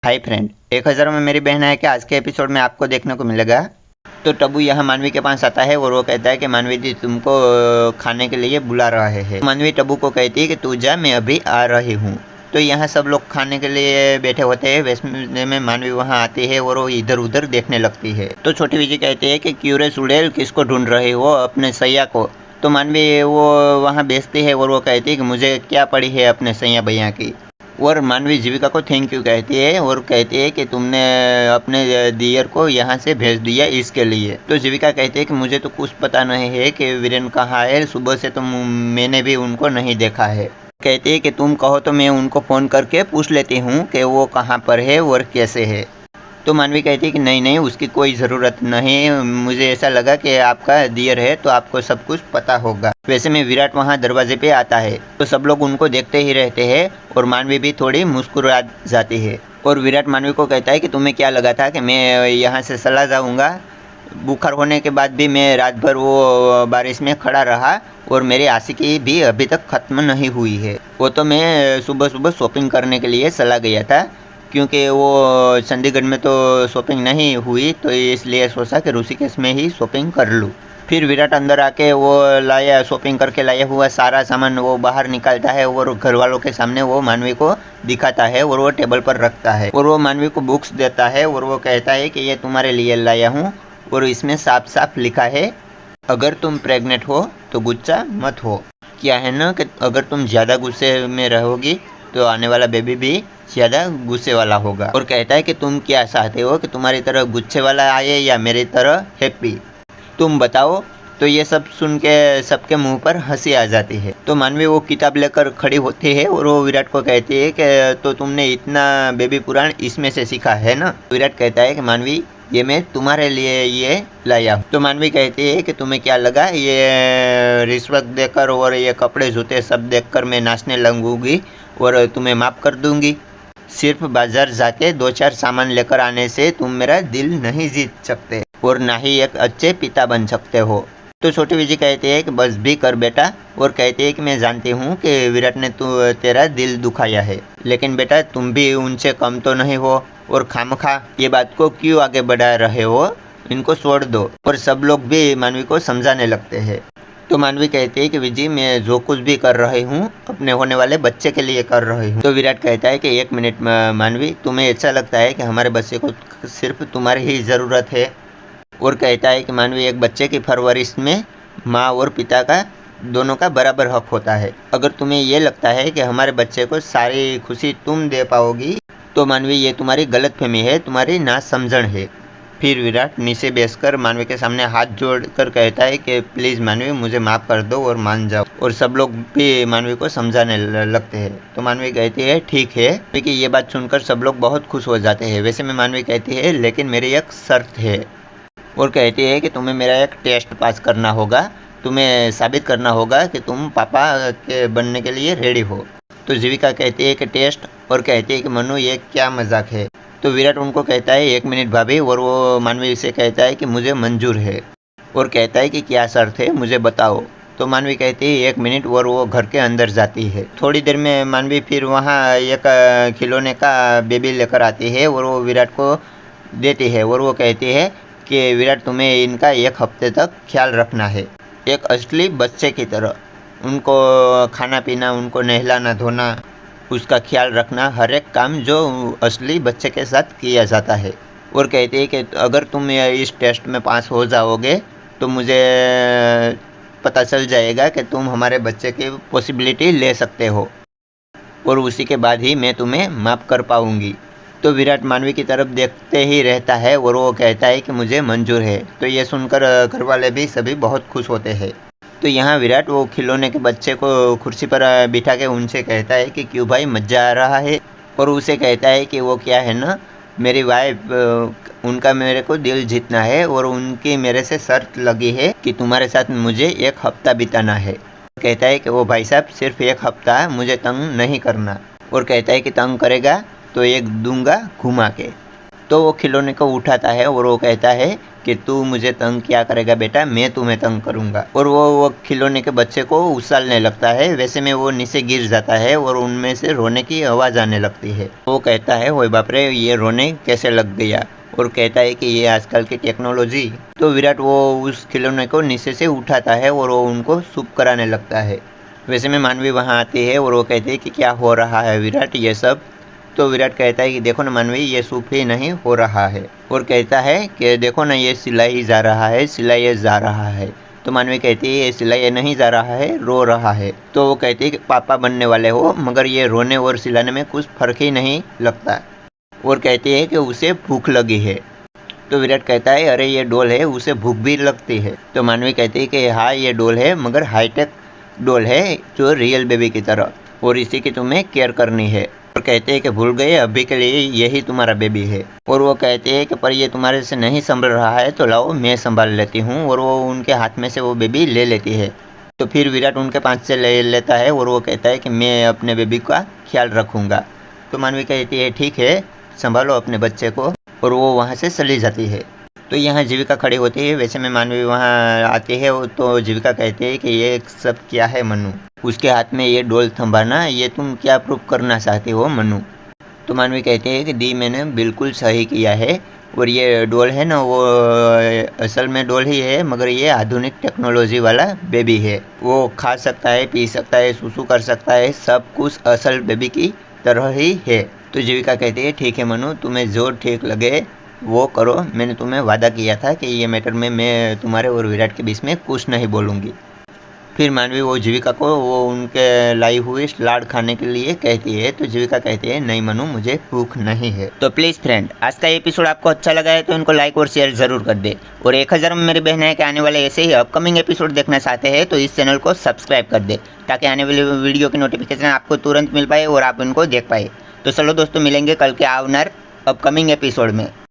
Hi friend, 1000 में मेरी बहन है कि आज के एपिसोड में आपको देखने को मिलेगा। तो टब्बू यहाँ मानवी के पास आता है और वो कहता है कि मानवी जी तुमको खाने के लिए बुला रहे हैं। मानवी टब्बू को कहती है कि तू जा, मैं अभी आ रही हूँ। तो यहाँ सब लोग खाने के लिए बैठे होते हैं। वैसे में मानवी वहाँ आती है और वो इधर उधर देखने लगती है। तो छोटी विजय कहती है कि क्यों रे सुड़ेल, किसको ढूंढ रहे हो? अपने सैया को। तो मानवी वो वहाँ बेचती है और वो कहती है कि मुझे क्या पड़ी है अपने सैया भैया की। और मानवी जीविका को थैंक यू कहती है और कहती है कि तुमने अपने दियर को यहाँ से भेज दिया इसके लिए। तो जीविका कहती है कि मुझे तो कुछ पता नहीं है कि वीरेन कहाँ है, सुबह से तो मैंने भी उनको नहीं देखा है। कहती है कि तुम कहो तो मैं उनको फ़ोन करके पूछ लेती हूँ कि वो कहाँ पर है और कैसे है। तो मानवी कहती है कि नहीं नहीं, उसकी कोई ज़रूरत नहीं, मुझे ऐसा लगा कि आपका दियर है तो आपको सब कुछ पता होगा। वैसे में विराट वहाँ दरवाजे पे आता है तो सब लोग उनको देखते ही रहते हैं और मानवी भी थोड़ी मुस्कुरा जाती है। और विराट मानवी को कहता है कि तुम्हें क्या लगा था कि मैं यहाँ से चला जाऊँगा? बुखार होने के बाद भी मैं रात भर वो बारिश में खड़ा रहा और मेरी आशिकी भी अभी तक ख़त्म नहीं हुई है। वो तो मैं सुबह सुबह शॉपिंग करने के लिए चला गया था, क्योंकि वो चंडीगढ़ में तो शॉपिंग नहीं हुई, तो इसलिए सोचा कि ऋषिकेश में ही शॉपिंग कर लूँ। फिर विराट अंदर आके वो शॉपिंग करके लाया हुआ सारा सामान वो बाहर निकालता है और घर वालों के सामने वो मानवी को दिखाता है और वो टेबल पर रखता है और वो मानवी को बुक्स देता है और वो कहता है कि ये तुम्हारे लिए लाया हूँ और इसमें साफ साफ लिखा है, अगर तुम प्रेग्नेंट हो तो गुस्सा मत हो। क्या है ना कि अगर तुम ज़्यादा गुस्से में रहोगी तो आने वाला बेबी भी ज़्यादा गुस्से वाला होगा। और कहता है कि तुम क्या चाहते हो कि तुम्हारी तरह गुस्से वाला आए या मेरी तरह हैप्पी, तुम बताओ। तो ये सब सुन के सबके मुंह पर हंसी आ जाती है। तो मानवी वो किताब लेकर खड़ी होती है और वो विराट को कहती है कि तो तुमने इतना बेबी पुराण इसमें से सीखा है ना? विराट कहता है कि मानवी ये मैं तुम्हारे लिए ये लाया हूँ। तो मानवी कहती है कि तुम्हें क्या लगा ये रिश्वत देकर और ये कपड़े जूते सब देखकर मैं नाचने लगूंगी और तुम्हें माफ़ कर दूंगी? सिर्फ बाजार जाके 2-4 सामान लेकर आने से तुम मेरा दिल नहीं जीत सकते और ना ही एक अच्छे पिता बन सकते हो। तो छोटी विजय कहती है कि बस भी कर बेटा और कहती है कि मैं जानती हूँ कि विराट ने तेरा दिल दुखाया है, लेकिन बेटा तुम भी उनसे कम तो नहीं हो और खामखा ये बात को क्यों आगे बढ़ा रहे हो, इनको छोड़ दो। और सब लोग भी मानवी को समझाने लगते हैं। तो मानवी कहती है कि विजय मैं जो कुछ भी कर रही हूँ अपने होने वाले बच्चे के लिए कर रही हूँ। तो विराट कहता है कि एक मिनट मानवी, तुम्हें ऐसा लगता है कि हमारे बच्चे को सिर्फ तुम्हारी ही ज़रूरत है? और कहता है कि मानवी एक बच्चे की परवरिश में माँ और पिता का दोनों का बराबर हक होता है। अगर तुम्हें ये लगता है कि हमारे बच्चे को सारी खुशी तुम दे पाओगी तो मानवी ये तुम्हारी गलतफहमी है, तुम्हारी नासमझण है। फिर विराट नीचे बैठकर मानवी के सामने हाथ जोड़कर कहता है कि प्लीज़ मानवी मुझे माफ़ कर दो और मान जाओ। और सब लोग भी मानवी को समझाने लगते हैं। तो मानवी कहती है ठीक है, क्योंकि ये बात सुनकर सब लोग बहुत खुश हो जाते हैं। वैसे में मानवी कहती है लेकिन मेरी एक शर्त है, और कहती है कि तुम्हें मेरा एक टेस्ट पास करना होगा, तुम्हें साबित करना होगा कि तुम पापा के बनने के लिए रेडी हो। तो जीविका कहती है कि टेस्ट, और कहती है कि मनु ये क्या मजाक है? तो विराट उनको कहता है 1 मिनट भाभी, और वो मानवी से कहता है कि मुझे मंजूर है, और कहता है कि क्या शर्त है मुझे बताओ। तो मानवी कहती है 1 मिनट, और वो घर के अंदर जाती है। थोड़ी देर में मानवी फिर वहाँ एक खिलौने का बेबी लेकर आती है और वो विराट को देती है और वो कहती है कि विराट तुम्हें इनका 1 हफ्ते तक ख्याल रखना है, एक असली बच्चे की तरह। उनको खाना पीना, उनको नहलाना धोना, उसका ख्याल रखना, हर एक काम जो असली बच्चे के साथ किया जाता है। और कहती है कि अगर तुम इस टेस्ट में पास हो जाओगे तो मुझे पता चल जाएगा कि तुम हमारे बच्चे की पॉसिबिलिटी ले सकते हो और उसी के बाद ही मैं तुम्हें माफ़ कर पाऊँगी। तो विराट मानवी की तरफ देखते ही रहता है और वो कहता है कि मुझे मंजूर है। तो ये सुनकर घर वाले भी सभी बहुत खुश होते हैं। तो यहाँ विराट वो खिलौने के बच्चे को कुर्सी पर बिठा के उनसे कहता है कि क्यों भाई मज़ा आ रहा है? और उसे कहता है कि वो क्या है ना, मेरी वाइफ, उनका मेरे को दिल जीतना है और उनकी मेरे से शर्त लगी है कि तुम्हारे साथ मुझे 1 हफ्ता बिताना है। कहता है कि वो भाई साहब सिर्फ 1 हफ्ता, मुझे तंग नहीं करना। और कहता है कि तंग करेगा तो एक दूंगा घुमा के। तो वो खिलौने को उठाता है और वो कहता है कि तू मुझे तंग क्या करेगा बेटा, मैं तुम्हें तंग करूंगा। और वो खिलौने के बच्चे को उछालने लगता है। वैसे में वो नीचे गिर जाता है और उनमें से रोने की आवाज़ आने लगती है। वो कहता है ओए बाप रे, ये रोने कैसे लग गया, और कहता है कि ये आजकल की टेक्नोलॉजी। तो विराट वो उस खिलौने को नीचे से उठाता है और वो उनको सूप कराने लगता है। वैसे में मानवी वहाँ आती है और वो कहती है कि क्या हो रहा है विराट ये सब। तो विराट कहता है कि देखो ना मानवी, ये सूप ही नहीं हो रहा है। और कहता है कि देखो ना, ये सिलाई जा रहा है, सिलाई जा रहा है। तो मानवी कहती है ये सिलाई नहीं जा रहा है, रो रहा है। तो वो कहती है कि पापा बनने वाले हो, मगर ये रोने और सिलाने में कुछ फर्क ही नहीं लगता। और कहती है कि उसे भूख लगी है। तो विराट कहता है अरे ये डॉल है, उसे भूख भी लगती है। तो मानवी कहती है कि हाँ ये डॉल है, मगर हाईटेक डॉल है जो रियल बेबी की तरह, और इसी की तुम्हें केयर करनी है। और कहते हैं कि भूल गए, अभी के लिए यही तुम्हारा बेबी है। और वो कहते हैं कि पर ये तुम्हारे से नहीं संभल रहा है, तो लाओ मैं संभाल लेती हूँ। और वो उनके हाथ में से वो बेबी ले लेती है। तो फिर विराट उनके पास से ले लेता है और वो कहता है कि मैं अपने बेबी का ख्याल रखूँगा। तो मानवी कहती है ठीक है, संभालो अपने बच्चे को। और वो वहाँ से चली जाती है। तो यहाँ जीविका खड़ी होती है। वैसे में मानवी वहाँ आती है तो जीविका कहती है कि ये सब क्या है मनु, उसके हाथ में ये डोल थंभाना, ये तुम क्या प्रूफ करना चाहते हो मनु। तो मानवी कहती है कि दी मैंने बिल्कुल सही किया है, और ये डोल है ना वो असल में डोल ही है, मगर ये आधुनिक टेक्नोलॉजी वाला बेबी है। वो खा सकता है, पी सकता है, सुसु कर सकता है, सब कुछ असल बेबी की तरह ही है। तो जीविका कहती है ठीक है मनु, तुम्हें जो ठीक लगे वो करो, मैंने तुम्हें वादा किया था कि ये मैटर में मैं तुम्हारे और विराट के बीच में कुछ नहीं बोलूँगी। फिर मानवी वो जीविका को वो उनके लाई हुई सलाद खाने के लिए कहती है। तो जीविका कहती है नहीं मनु, मुझे भूख नहीं है। तो प्लीज़ फ्रेंड, आज का एपिसोड आपको अच्छा लगा है तो इनको लाइक और शेयर ज़रूर कर दे। और 1000 में मेरी बहन है कि आने वाले ऐसे ही अपकमिंग एपिसोड देखना चाहते हैं तो इस चैनल को सब्सक्राइब कर दे, ताकि आने वाली वीडियो की नोटिफिकेशन आपको तुरंत मिल पाए और आप इनको देख पाए। तो चलो दोस्तों, मिलेंगे कल के आवर अपकमिंग एपिसोड में।